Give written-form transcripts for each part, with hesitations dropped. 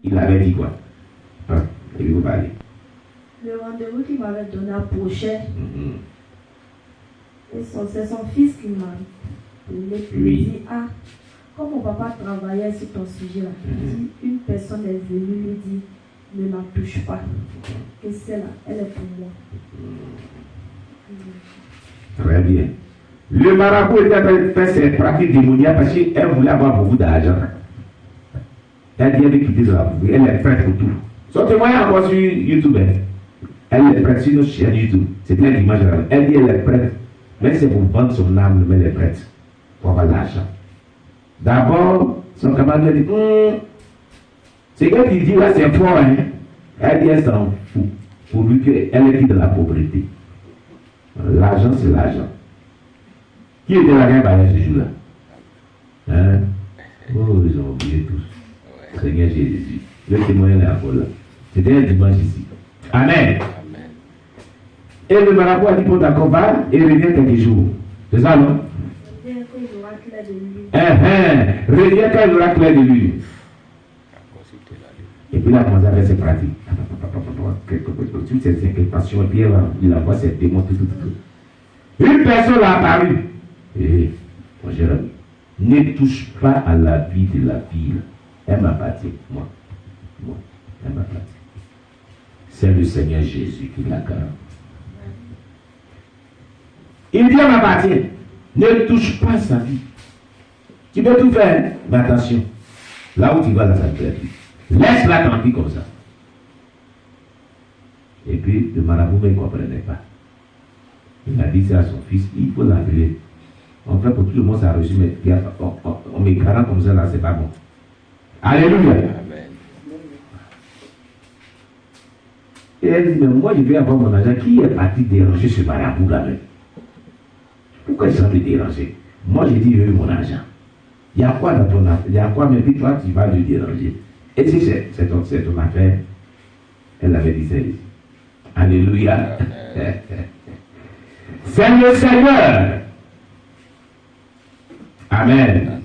Il avait dit quoi? Et vous parlez. Le rendez-vous qu'il m'avait donné approchait. Et c'est son fils qui m'a appelé. Il dit, ah, comme mon papa travaillait sur ton sujet là, une personne est venue lui dire, ne la touche pas. Que celle-là, elle est pour moi. Très bien. Le marabout était en train de faire ses pratiques démoniaques parce qu'elle voulait avoir beaucoup d'argent. Elle dit, elle veut quitter de la pauvreté. Elle est prête pour tout. Son témoignage encore sur YouTube. Elle est prête sur notre chaîne YouTube. C'était un dimanche. Elle dit, elle est prête. Mais c'est pour vendre son âme, mais elle est prête. Pour avoir l'argent. D'abord, son camarade lui dit, c'est qu'elle qui dit là, c'est fort. Hein? Elle dit, elle s'en fout. Pour lui, qu'elle est quitte de la pauvreté. L'argent, c'est l'argent. Qui était la reine Baïa ce jour-là? Hein? Oh, ils ont oublié tous. Seigneur Jésus. Le témoignage est encore là. C'était un dimanche ici. Amen. Et le marabout a dit, bon d'accord, va et reviens quelques jours. C'est ça, non? Reviens quand il aura clair de lui. Reviens quand il aura clair de lui. Et puis il a commencé à faire ses pratiques. Toutes ces inquiétations, et puis il envoie ses démons, tout. Une personne a apparu. Et mon cher ami, ne touche pas à la vie de la ville. Elle m'appartient, moi, elle m'appartient. C'est le Seigneur Jésus qui l'accorde. Il dit, elle m'appartient. Ne touche pas sa vie. Tu peux tout faire, mais attention. Là où tu vas, là, ça te plaît. Laisse-la tranquille comme ça. Et puis, le marabout ne comprenait pas. Il a dit ça à son fils, il faut l'appeler. En fait, pour tout le monde, ça a reçu, mais on m'éclairant comme ça, là, c'est pas bon. Alléluia. Amen. Et elle dit, mais moi, je vais avoir mon argent. Qui est parti déranger ce marabout là-même? Pourquoi il semble déranger? Moi, j'ai dit, je veux mon argent. Il y a quoi dans ton affaire? Il y a quoi, mais puis toi, tu vas le déranger. Et si c'est ton affaire, elle avait dit ça ici. Alléluia. C'est le Seigneur. Amen. Amen.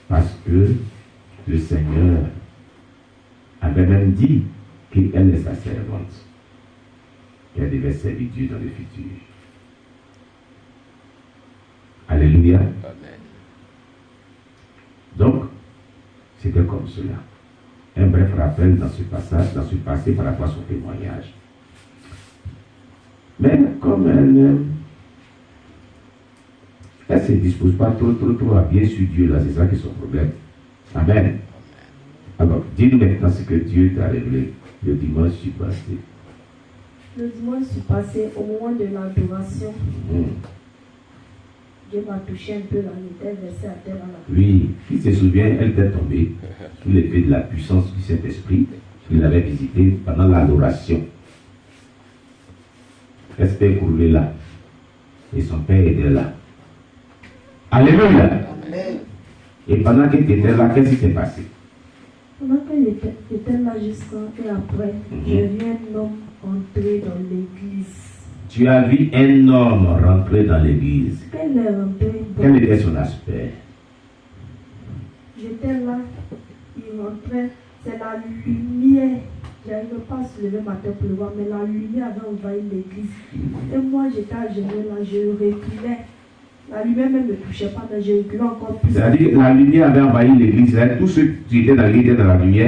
Parce que le Seigneur avait même dit qu'elle est sa servante, qu'elle devait servir Dieu dans le futur. Alléluia. Amen. Donc, c'était comme cela. Un bref rappel dans ce passage, dans ce passé par rapport à son témoignage. Mais comme elle ne se dispose pas trop à bien sur Dieu, là, c'est ça qui est son problème. Amen. Alors, dis-nous maintenant ce que Dieu t'a révélé le dimanche passé. Le dimanche passé, au moment de l'adoration, Dieu m'a touché un peu là, il était versé à terre. Oui, qui se souvient, elle était tombée sous l'effet de la puissance du Saint-Esprit qu'il avait visité pendant l'adoration. Respect pour lui là. Et son père était là. Alléluia. Amen. Et pendant qu'il était là, qu'est-ce qui s'est passé? Pendant qu'il était là jusqu'à et après, j'ai vu un homme entrer dans l'église. Tu as vu un homme rentrer dans l'église. Quel était son aspect? J'étais là, il rentrait, c'est la lumière. Je n'arrivais pas à se lever matin pour le voir, mais la lumière avait envahi l'église. Et moi, j'étais à genoux là, je reculais. La lumière même ne me touchait pas, mais je reculais encore plus. C'est-à-dire que la lumière avait envahi l'église. Tous ceux qui étaient dans l'église étaient dans la lumière.